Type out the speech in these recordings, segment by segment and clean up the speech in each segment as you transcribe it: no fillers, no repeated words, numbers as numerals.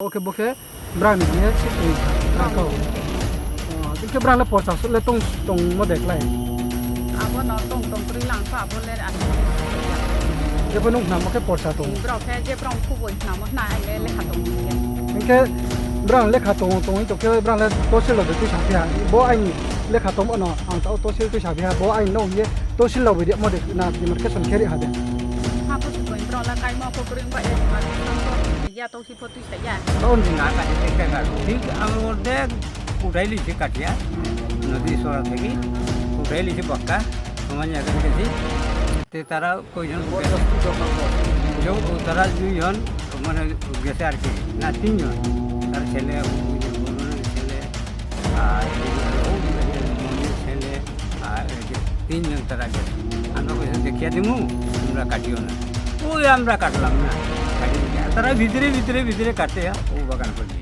Oke boke brang ni ya sik ni ko tin ke brang la porta so le tong mo dek lai Abo nó tông pri lang fa abo le an je penung na mo ke porta tong bro ke je prong khu boi na mo na ai le ha tông ni tin ke brang le kha tong to ke brang le to sil lo de tu sa pia bo ai le kha tong ono ang to sil tu sa pia bo ai no ye to sil lo bi mo dek na ki mar ke son kheri ha de ha po tu boi bro la kai mo ko pri ba e ma ya to si po tu sa ya tahun di nggak ada tekan ঠিক আমার মধ্যে উঠাই লিছি কাটিয়া নদী সরা থেকে উঠাই লিছি বক্কা সমান জায়গা গেছি তে তারা কয়জন তারা দুইজন মানে গেছে আর কি না তিনজন তার ছেলে ছেলে আর মনির ছেলে আর তিনজন তারা গেছে আমরা কইছি দেখিয়া দিমু তোমরা কাটিও না ওই আমরা কাটলাম না তারা ভিতরে কাটে ও বাগান করছে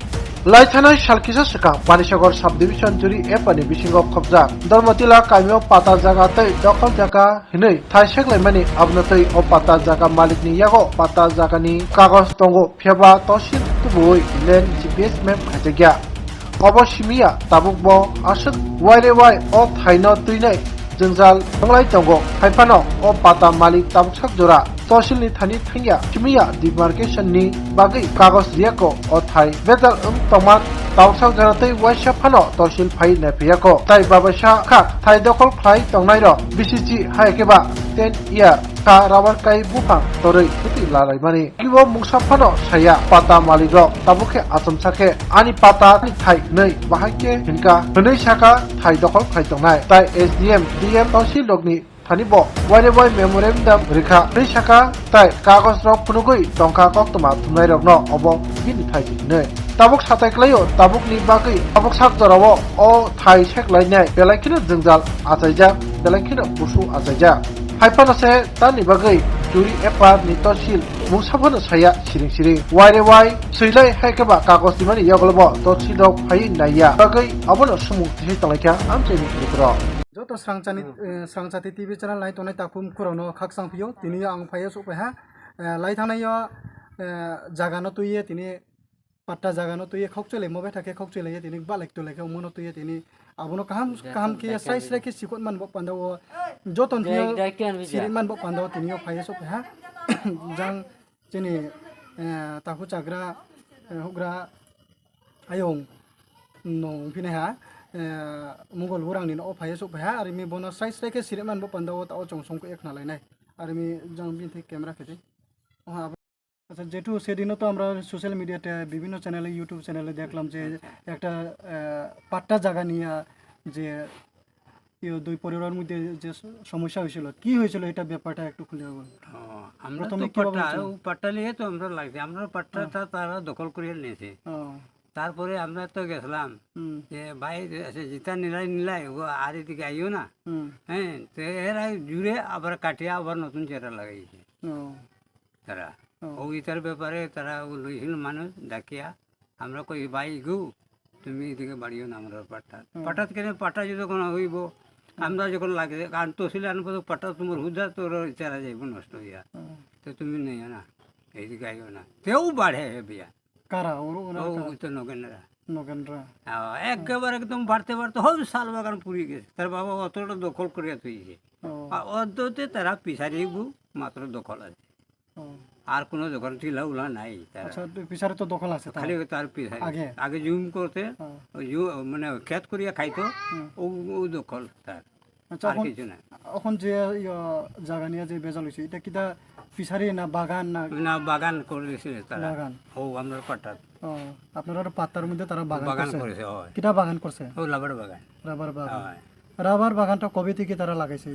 লাইথানাই সালকিসা সিকা পানিসাগর সাব ডিভিশন জুরি এপানি বিসিংক খবজা ধর্মতিলা কামিও পাতা জায়গা তৈ দখল জায়গা হিनै থাইসেক লাইমানি আবনতৈ ও পাতা জায়গা মালিকনি ইয়াগো পাতা জায়গানি কাগজ দঙ্গো ফেবা তহসিল তুবুই লেন জিপিএস মেপ খাইজাगिया অবসিমিয়া তাবুক ব আসুক ওয়াইরে ওয়াই ও থাইনো তুইনাই जोंजाल तंगलाय दंगो हाइफानो ओ पाता मालिक ताबुकसाक जरा तहसिलनि थानि थांगिया सिमिया डिमार्केशननि बागै कागज रियाको ओ थाइ बेजाल तंमान ताबुकसाक जरातै वाइसा फानो तहसिल फाइ नेफियाको ताइ बाबासा खा थाइ दखल खाइ तंनाय र बिसिजि हायकेबा 10 इयार का राबार काइ बुफां तरै पुति लालायमानि किबो मुसा फानो साया पाता मालिक र ताबुके आचमसाके आनि पाता नि थाइ नै बाहायके हिनका हनै साका थाइ दखल खाइ तंनाय ताइ एसडीएम डीएम तहसिल लगनि थानिबो वाइरे वाइ मेमोरेन्डाम रेखा नै साका ताइ कागज र फुनुगै टंका कक्तमा थुमनाय रगनो अबो बिनि थाइ नै ताबुक साताइक्लायो ताबुकनि बागै ताबुक साक जरावो ओ थाइ सेकलायनाय बेलायखिनो जोंजाल आचाइजा बेलायखिनो बुसु आचाइजा हाइफानसे तानि बागै जुरि एपा नितसिल मुसाफनो साया सिरिं सिरिं वाइरे वाइ सैलाय हाइकेबा कागज दिमानि यागलबो तसिल फाइ नाया बागै अबनो सुमु थि तलायखा आमचेनि निक्रो joto srangchati tv channel lai tonai takpum kurono khaksang pio tini ang phaya so ha lai thanai yo jaga no tuye tini patta jaga no tuye khokchele mobe thake khokchele ye tini balek to leke mono tuye tini abono kaham ki sai sai ki sikot man bo pandawo joton pio sirin man bo pandawo tini yo phaya so ha jang chini taku chagra hugra ayong no phine ha Mughal हुरांनि न अफाय सफाया आरो मी बनो size साइके सिरेमान बो पंदाव ता चंसंको एकना लायनाय आरो मी जं बिनथि camera खेते আচ্ছা যেটু সেদিনও তো আমরা সোশ্যাল মিডিয়াতে বিভিন্ন চ্যানেলে ইউটিউব চ্যানেলে দেখলাম যে একটা পাট্টা জায়গা নিয়ে যে দুই পরিবারের মধ্যে যে সমস্যা হয়েছিল কি হয়েছিল এটা ব্যাপারটা একটু খুলে বলুন আমরা তো পাট্টা নিয়ে তো আমরা লাগছে আমরা পাট্টাটা তারা দখল করে নিয়েছে তারপরে আমরা তো গেছিলাম যে ভাই যেটা নিলাই ও আর এদিকে আইও না হ্যাঁ তো এরা জুড়ে আবার কাটিয়ে আবার নতুন চেরা লাগাইছে তারা ওইটার ব্যাপারে তারা লইছিল মানুষ ডাকিয়া আমরা কই ভাই গু তুমি এদিকে বাড়িও না আমরা পাটাত কেন পাটা যখন হইব আমরা যখন লাগে কারণ তহসিলে আনবো তো পাটা তোমার হুদা তোর চেরা যাইব নষ্ট হইয়া তো তুমি নেই না এইদিকে আইও না তেও বাড়ে বিয়া কারা তো নগেনরা একেবারে একদম বাড়তে হোক শাল বাগান পুড়ে গেছে তার বাবা অতটা দখল করে তুইছে অন্ততে তারা পিছারি মাত্র দখল আছে আর কোনো দখল টিলা উলা নাই পিছারে তো দখল আছে খালি তার পিছারি আগে জুম করতে মানে খেত করিয়া খাইতো ও দখল তার আর কিছু না এখন যে জায়গা নিয়ে যে বেজাল হয়েছে এটা কিটা পিছারি না বাগান না বাগান করেছে তারা বাগান ও আমরা পাট্টা আপনারা পাত্তার মধ্যে তারা বাগান করেছে কিটা বাগান করছে ও রাবার বাগান রাবার বাগানটা কবে থেকে তারা লাগাইছে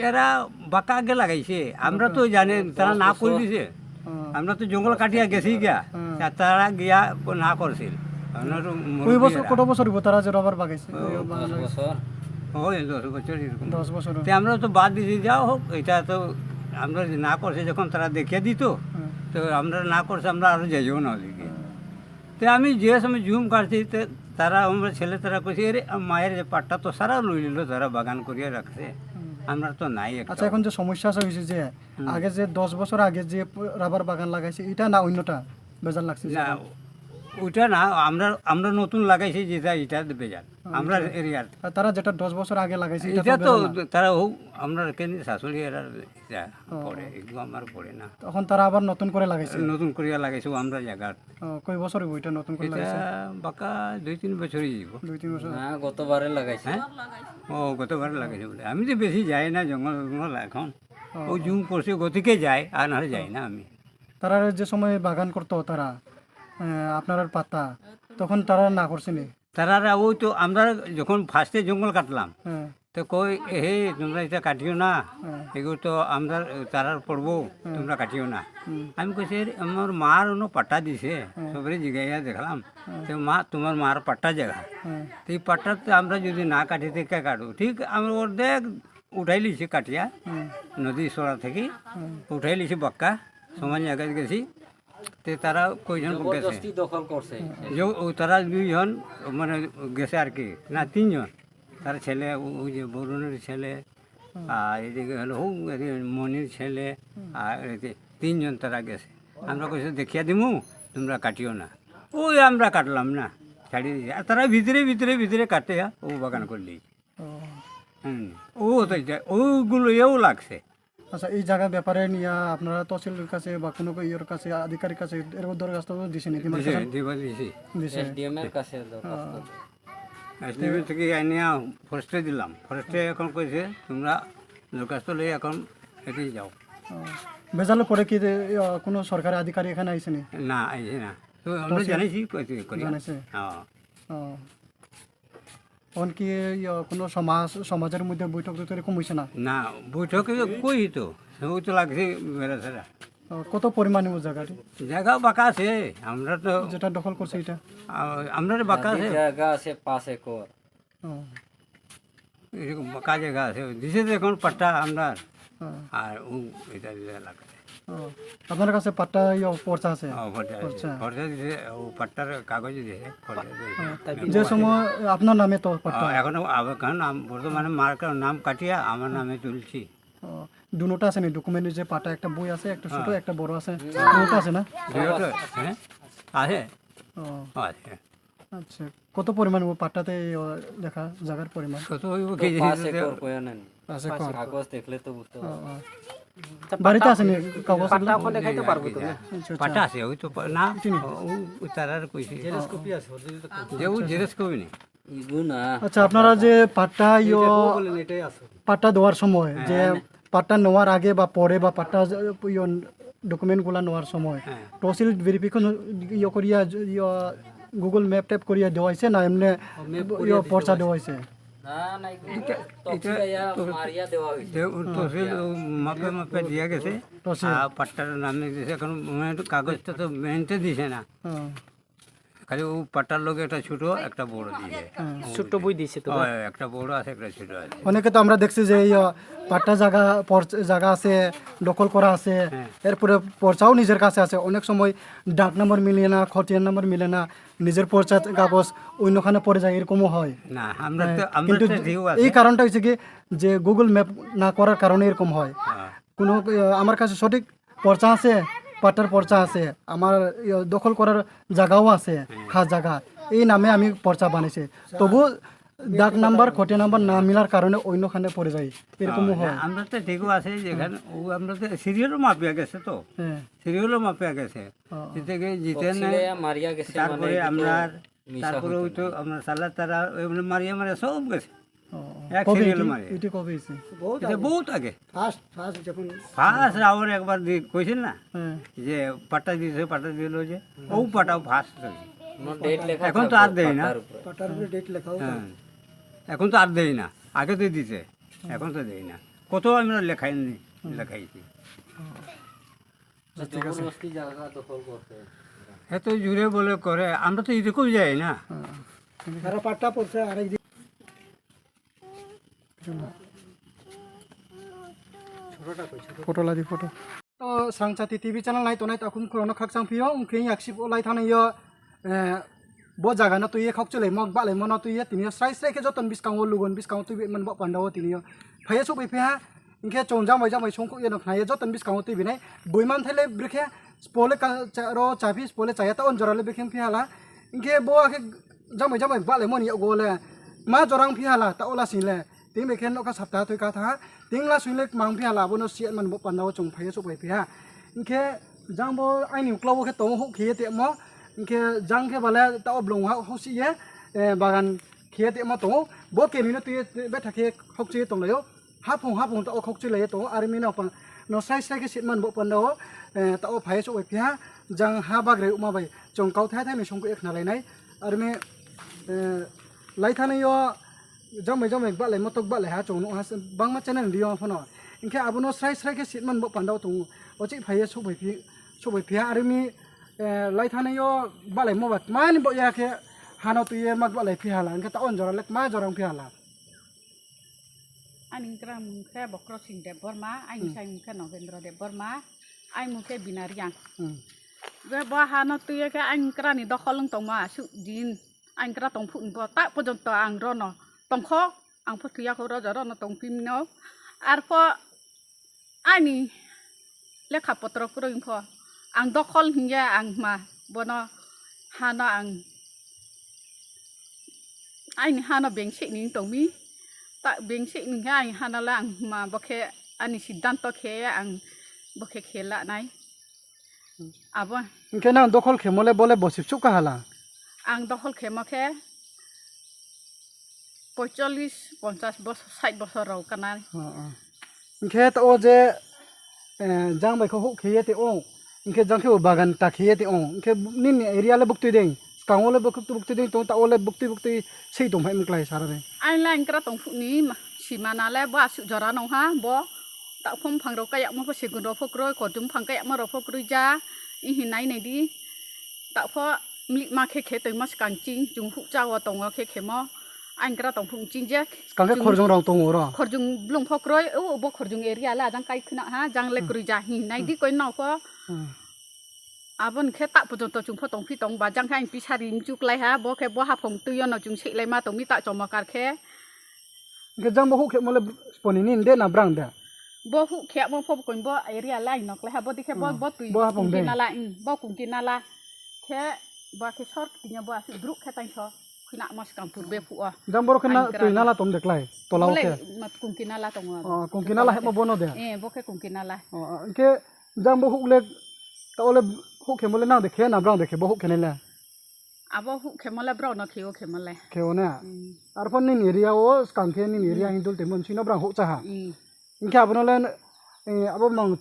এরা বাঁকা আগে লাগাইছে আমরা তো জানি তারা না করে দিছে আমরা তো জঙ্গল কাটিয়া গেছি গিয়া তারা গিয়া না করছিল কত বছর হইব তারা যে রাবার বাগাইছে 10 বছর আমরা তো বাদ দিছি যাও হোক এটা তো আমরা না করছে যখন তারা দেখিয়ে দিত তো আমরা না করছে আমরা আরো যাইও না ওদিকে তো আমি যে সময় জুম কাটছি তারা আমরা ছেলে তারা কইছে এর মায়ের যে পাটটা তো সারা লই নিল তারা বাগান করিয়া রাখছে আমরা তো নাই আচ্ছা এখন যে সমস্যা হয়েছে যে আগে যে 10 বছর আগে যে রাবার বাগান লাগাইছে এটা না অন্যটা বেজাল লাগছে না ওইটা না আমরা আমরা নতুন লাগাইছি যেটা এটা বেজার আমরা এরিয়ার আর তারা যেটা 10 বছর আগে লাগাইছে এটা তো তারা আমরা কেন শাশুড়ি এরা এটা পড়ে এগুলো আমার পড়ে না তখন তারা আবার নতুন করে লাগাইছে নতুন করিয়া লাগাইছো আমরা জায়গার কয় বছর হইব এটা নতুন করে এটা লাগাইছে বাকা 2-3 বছরই যাব 2-3 বছর হ্যাঁ গতবারে লাগাইছে হ্যাঁ ও গতবার লাগাইছে বলে আমি তো বেশি যাই না জঙ্গল এখন ও জুম করছে গতিকে যায় আর না যাই না আমি তারা যে সময় বাগান করতো তারা আপনার পাতা তখন তারা না করছেনি তারা ওই তো আমরা যখন ফার্স্টে জঙ্গল কাটলাম হ্যাঁ তো কই হে তোমরা এটা কাটিও না এগুলো তো আমরা তারার পড়বো তোমরা কাটিও না আমি কইছি আমার মার অন্য পাট্টা দিছে সবরে জিগাইয়া দেখলাম তো মা তোমার মার পাট্টা জায়গা তো এই পাট্টাতে আমরা যদি না কাটি থেকে কাটবো ঠিক আমরা অর্ধেক উঠাই লিছি কাটিয়া নদী সরা থেকে উঠাই লিছি বাক্কা সমান জায়গায় গেছি তো তারা কয়জন গেছে জবরদস্তি দখল করছে যে তারা 2 জন মানে গেছে আর কি না 3 জন তার ছেলে ওই যে বরুণের ছেলে আর এদিকে হলো মনির ছেলে আর 3 জন তারা গেছে আমরা কইছে দেখিয়া দিমু তোমরা কাটিও না ওই আমরা কাটলাম না ছাড়ি দিয়ে আর তারা ভিতরে ভিতরে ভিতরে কাটে ও বাগান করলি ও তো ওইগুলো এও লাগছে আচ্ছা এই জায়গার ব্যাপারে নিয়ে আপনারা তহসিলের কাছে বা কোনো ইয়ের কাছে আধিকারিক কাছে এর দরখাস্ত দিছেন দিছি দিছে এসডিএম এর কাছে দরখাস্ত এসডিএম থেকে আনিয়া ফরেস্টে দিলাম ফরেস্টে এখন কইছে তোমরা দরখাস্ত লই এখন এগিয়ে যাও বেজালের পরে কি কোনো সরকারি আধিকারিক এখানে আইসেনি না আইছে না তো আমরা জানিছি কইছে করি জানাইছে হ্যাঁ তখন কি কোনো সমাজের মধ্যে বৈঠক তো এরকম হয়েছে না না বৈঠকে কই তো ওই তো লাগছে বেড়া ছাড়া কত পরিমাণে ও জায়গাটি জায়গা বাঁকা আছে আমরা তো যেটা দখল করছে এটা আমরা বাঁকা আছে জায়গা আছে 5 একর এরকম বাঁকা জায়গা আছে দিছে তো এখন পাট্টা আমরা আর ও এটা লাগছে আপনার কাছে পাট্টা পর্চা আছে খরচা দিছে ও পাট্টার কাগজ দিছে যে সময় আপনার নামে তো পাট্টা এখন নাম বর্তমানে মার নাম কাটিয়া আমার নামে তুলছি দুটোটা আছে নি ডকুমেন্ট যে পাটা একটা বই আছে একটা ছোট একটা বড় আছে দুটো আছে না হ্যাঁ আছে আছে আচ্ছা কত পরিমাণ ও পাটাতে লেখা জায়গার পরিমাণ কত হইব কেজি 5 একর কয়া নেন আছে কাগজ দেখলে তো বুঝতে পারবেন বাড়িতে আছে নি কাগজ পাটা এখন দেখাইতে পারবো তো পাটা আছে ওই তো না ও তারার কইছে জেরক্স কপি আছে যে ও জেরক্স কপি নেই ইগুনা আচ্ছা আপনারা যে পাট্টা পাট্টা দেওয়ার সময় যে পাট্টা নেওয়ার আগে বা পরে বা পাট্টা ডকুমেন্টগুলো নেওয়ার সময় তহসিল ভেরিফিকেশন করিয়া গুগল ম্যাপ ট্যাপ করিয়া দেওয়া হয়েছে না এমনি পর্চা দেওয়া হয়েছে না না ইগুনা মারিয়া দেওয়া হইছে তহসিল মাপে মাপে দিয়া গেছে আর পাট্টার নামে দিয়েছে এখন কাগজটা তো মেনতে দিছে না খালি ও পাট্টার লোক একটা ছোট একটা বড় দিয়েছে ছোট বই দিছে তো একটা বড় আছে একটা ছোট আছে অনেকে তো আমরা দেখছি যে পাট্টা জায়গা আছে দখল করা আছে এরপরে পর্চাও নিজের কাছে আছে অনেক সময় ডাক নম্বর মিলে না খতিয়ান নম্বর মিলে না নিজের পর্চা কাগজ অন্যখানে পড়ে যায় এরকমও হয় না আমরা তো কিন্তু এই কারণটা হচ্ছে কি যে গুগল ম্যাপ না করার কারণে এরকম হয় কোনো আমার কাছে সঠিক পর্চা আছে পাট্টার পর্চা আছে আমার দখল করার জায়গাও আছে খাস জায়গা এই নামে আমি পর্চা বানিয়েছি তবু ডাক নাম্বার খটিয়া নাম্বার না মিলার কারণে অন্যখানে পড়ে যায় এরকমও হয় আমরা তো ঠিকও আছে যেখানে ও আমরা তো সিরিয়ালও মাপিয়া গেছে তো সিরিয়ালও মাপিয়া গেছে থেকে জিতে মারিয়া গেছে তারপরে আমরা তারপরে ওই তো আমরা সালাদ তারা মারিয়া মারিয়া সব গেছে এক সিরিয়াল মারি এটা কবে হয়েছে এটা বহুত আগে ফার্স্ট রাউন্ড একবার কইছেন না যে পাট্টা দিয়েছে পাট্টা দিল যে ও পাটাও ফার্স্ট ডেট লেখা এখন তো আর দেয় না এখন তো আর দেয় না আগে তো দিছে এখন তো দেয় না কত আমরা লেখাইছি জবরদস্তি জায়গা দখল করতে এত জুড়ে বলে করে আমরা তো এরকম যাই না পাট্টা পড়ছে আরেক फोटो ला दी फोटो तो सांगसाती टीवी चैनल नाय तो नाय तखुम खुरानो खाक सांफियो उंख्रि याक्सिब लाय थानायो बो जागा न तुये खाक चले मग बाले मन तुये तिनियो स्राय स्राय के जतन बिस्कांगो लुगन बिस्कांगो तुबे मन बो पांडावो तिनियो फाये सुबे फेहा इनके चौंजा मैजा मै संखो येनो खाये जतन बिस्कांगो तुबे नाय बुइमान थैले ब्रेखे स्पोले का रो चाफी स्पोले चाया ता अनजराले बेखेम फेहाला इनके बो आके जमै बाले मनि गोले मा जरां फिहाला ता ओला सिले तिंग बेखेन ओका सप्ताह तुई का था तिंग ला सुइले मांग फिहाला बोनो सियन मन बो पन्दाव चों फाय सो फिया इनके जांबो आइनि क्लाव के तो हो खिए ते मो इनके जांग के बाले ता ओब्लों हा होसिए बागान खिए ते मो तो बो के मिनो तुई बे थाके खौची तो लयो हाफुं ता ओ खौची लयो तो आरो मिनो पा नो साइ साइ के सिट मन बो पन्दाव ता ओ फाय सो फिया जांग हा बाग्रे उमा बाय चों काउ थाय थाय मिसंको एक नालायनाय आरो मे लाइथानयो जमै बाले मटक बाले हा चों हा बांग मा चेनेल दियो फनो इनके आबनो स्राय स्राय के सिट मन बो पन्दाव तो ओचि फाय सो फिया आरो मी लाइथानयो बाले मबा मानि बो याके हानो तुये मग बाले फिहाला इनके ता अन जरा लेक मा जरां फिहाला anh kira mungkin bokro sing de borma anh saya mungkin novendra de borma anh mungkin binarian gue bahan itu ya ke anh kira ni dokolong toma su din anh kira tong pun bo tak pun jonto ang rono tong kho ang pun tuya kho rono rono tong pim no arpo ani lekha potro kro info ang dokol hingga ang ma bono hana ang anh hana bengsi ni tong mi tak bengsi ni ang hana lang ma bokhe ani siddhanto khe ang bokhe khela nai abo इनके ना दखल खेमले बोले बसिप चुका हाला ang दखल खेमखे 45-50 বছর 60 বছর রাও কানা इनके तो ओ जे जांग बाय खो खिए ते ओ इनके जांग के बागान ता खिए ते ओ इनके निन एरिया ले बुक्ति दें कांगोले बुक्ति दें तो ता ओले बुक्ति sei तो भाई मकलाई सारा दे ai la ang kra tong phu ni simana le ba su jara no ha bo ta phom phang ro kayak mo pho sigun ro phok roi ko tum phang kayak mo ro phok roi ja i hin nai nei di ta pho mi ma khe khe toi mas kan ching jung hu cha wa tong khe khe mo anh kra tong phung ching je कांगे खरजों राव तो रो khorjung blung phok roi o bo khorjung area la jang kai khna ha jang le krui ja hi nai di koi no pho abon khe ta pu to chung pho tong phi tong ba jang khai pi sari chu klai ha bo khe bo ha phong tu yo no chung sei lai ma tong mi ta chom kar khe इनके जांग बो खेमले स्पोनी निन दे ना ब्रांग दे bo hu khe mo pho kon bo area la no klai ha bo di khe bo tui kinala bo kun kinala khe ba khe sor tinya bo asi druk khe tai so khina mas kam pur be pu a जांग बरो खना तुई नाला तुम देखलाई तो लाओ के mat kun kinala tong कुं किनाला हे बोनो दे bo khe kun kinala इनके जांग बो हुले तो ओले हु खेमले ना देखे ना ब्रांग देखे बो हु खेनेले abo hu khemala bro no kheo khemale खेओने आर फन निन एरिया ओ स्कांखे निन एरिया हिंदुल ते मन सिनो ब्रांग हु चाहा इनके आबनले अब मंग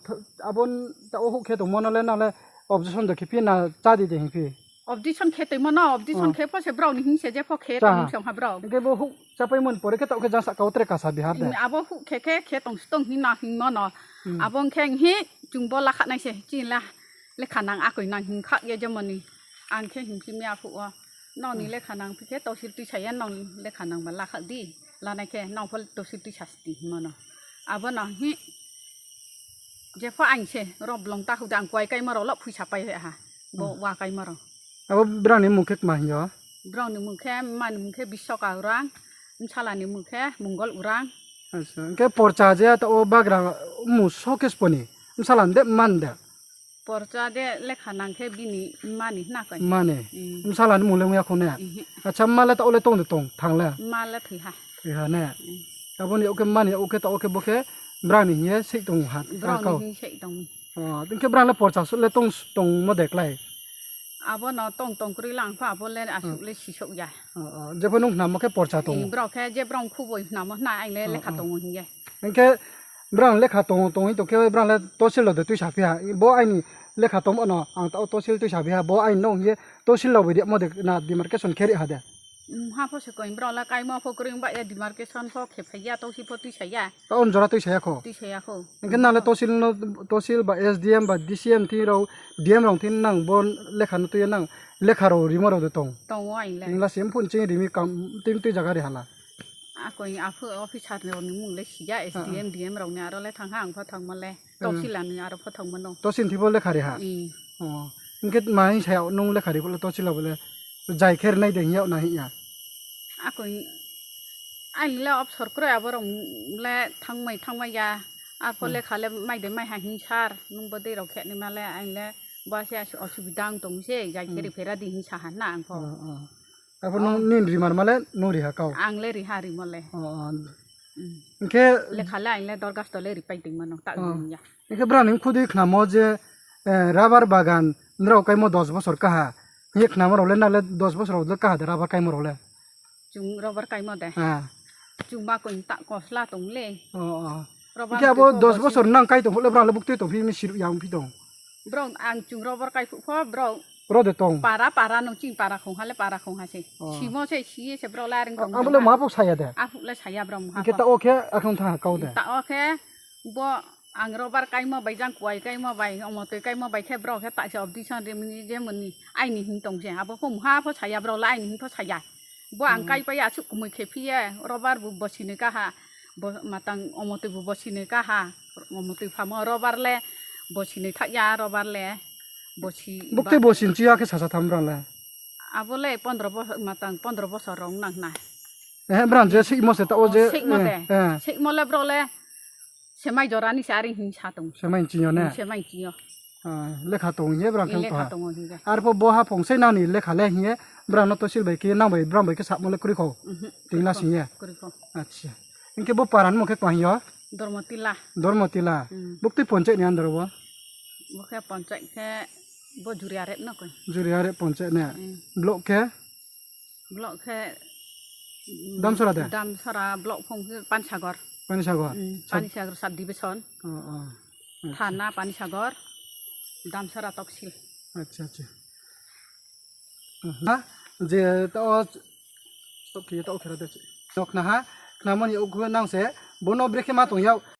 abon ta o hu खे तो मनले नाले ऑब्जेक्शन देखे फि ना चादी दे फि ऑब्जेक्शन खे तो मनो ऑब्जेक्शन खे पसे ब्रो नि हिंसे जे खे तो सम हा ब्रो इनके बो हु चापै मन परे के तो के जासा काउत्रे कासा बिहार दे abo hu खे tong stong hi na hin mono abong kheng hi jungbo la kha nai se chin la le khanang a koi nang hin kha ye jamani ang khe hin chi mya phu wa no ni le khanang phi ke to sil ti chayan nong le khanang ma la kha di la nai khe nong phol to sil ti chasti mono abo no hi je pho anh se rob long ta hu dang kwai kai ma ro lo phui cha pai ha bo wa kai ma ro अब ब्रांग नि मुखे मा हियो brown नि मुखे मान मुखे बिसका उरां साला नि मुखे मंगल उरां अच्छा इनके परचा जे तो ओ बाग्रा मु शोकेस पनी सालान दे मान दे परचा दे लेखा नांखे बिनि मानि ना कय माने सालान मुले मुया खोने अच्छा माले तो ओले तोंग थांले माले थैहा थैहा ने तबनि ओके माने ओके तो ओके बोके ब्रांग नि हे sei tong ha ब्राउन नि sei tong इनके ब्रांग ले परचा सुले तोंग म देखलाई abo no tong kri lang pha bo le asu le si sok ya जे पनु नाम के परचा तोंग ब्राउ khe je brown khu boi na mo na ai le lekha tong hin ye इनके ब्रांग लेखा तोंग तो के ब्रांग ले तोसिल दे तुइ साफिया बो आइनि लेखा तोम अन आं तोसिल तुइ साफिया बो आइन नो ये तोसिल लो बिदि मदे ना डिमार्केशन खेरि हादे ha pho se koin brow la kai mo pho kring ba ya demarcation pho khe phaya to si pho tui saya तो उन जरा तुइ साया खो tui saya kho इनके नाले तोसिल बा एसडीएम बा डीसीएम थी रो डीएम रो थी नंग बोन लेखा न तुय नंग लेखा रो रिमो रो दे तोंग tong ai le इंगला सेम फुन चिं रिमी काम तिम तुइ जगा रे हाला a koi a pho officer ro ni mung le sia SDM DM ro ne aro le thang hang pho thang ma le to si lan ni aro pho thang ma no तोसिन थी बोल लेखा रे हा इनके माई साया नुंग लेखा रे बोले तोसिल बोले जाय खेर नै दे हिया ना हिया a koi ai le officer kro a bo ro le thang mai ya a pho le kha le mai de mai ha hin sar nung bo de ro khe ni ma le ai le bahasa असुबिदा दंसे जायखिरि फेरा दिहि साहाना आंखौ apa nin rimar male no riha kau आंले रिहारि मले inke लेखाले आंले दरगास्तले रिपाइदिंमोन ता दुनिया inke braning khudi khnamo je rabar bagan ndraw kaimo 10 bosor kaha ye khnamo role nale 10 bosor role kaha de rabar kaimo role chung robar kaimo de chung ba koin ta kosla tongle inke abo 10 bosor nang kai to hole brale bukte to fi mi siru yang fi dong bro ang chung robar kai fu bro bro de tong para nong ching para khong hale para khong ha se simo se si se bro la ring kong amble ma pok saya de afu le saya bro ha inke ta oke akhon tha kau de ta oke bo ang robar kai mo bai jang kuai kai mo bai omo te kai mo bai ke bro ke ta se obdi san de mini je mani ai ni hin tong se abo khom ha pho saya bro la ai ni pho saya bo ang kai pa ya su kumui ke phi ye robar bu bosine ka ha bo matang omo te bu bosine ka ha omo te pha mo robar le bosine tha ya robar le bosi bukte bosin chia ke sasa tham brale abole 15 bosor matang 15 bosor rong nang na bran je sik mo se ta o je sik mo le bro le semai jorani sari hin satong semai chinyo ne semai chiyo lekha tong ye bran khang le to khatong hi ar po bo ha phong se na ni lekha le hi bran no to sil bai ke na bai bran bai ke sap mo le kuri kho tingla si ye kuri ko acha inke bo paran mo ke kwa yo dormotila bukti ponche ni andar bo bo ke poncek ke bo juriare no ko juri are ponche ne blok ke blok ke dam sora de dam sara blok phong ke pansagor pani sago sab division thana panisagor dam sara toksil acha acha ha je to stop ki to khera de nok na ha khnamon yo gu nang se bono breke ma tong yau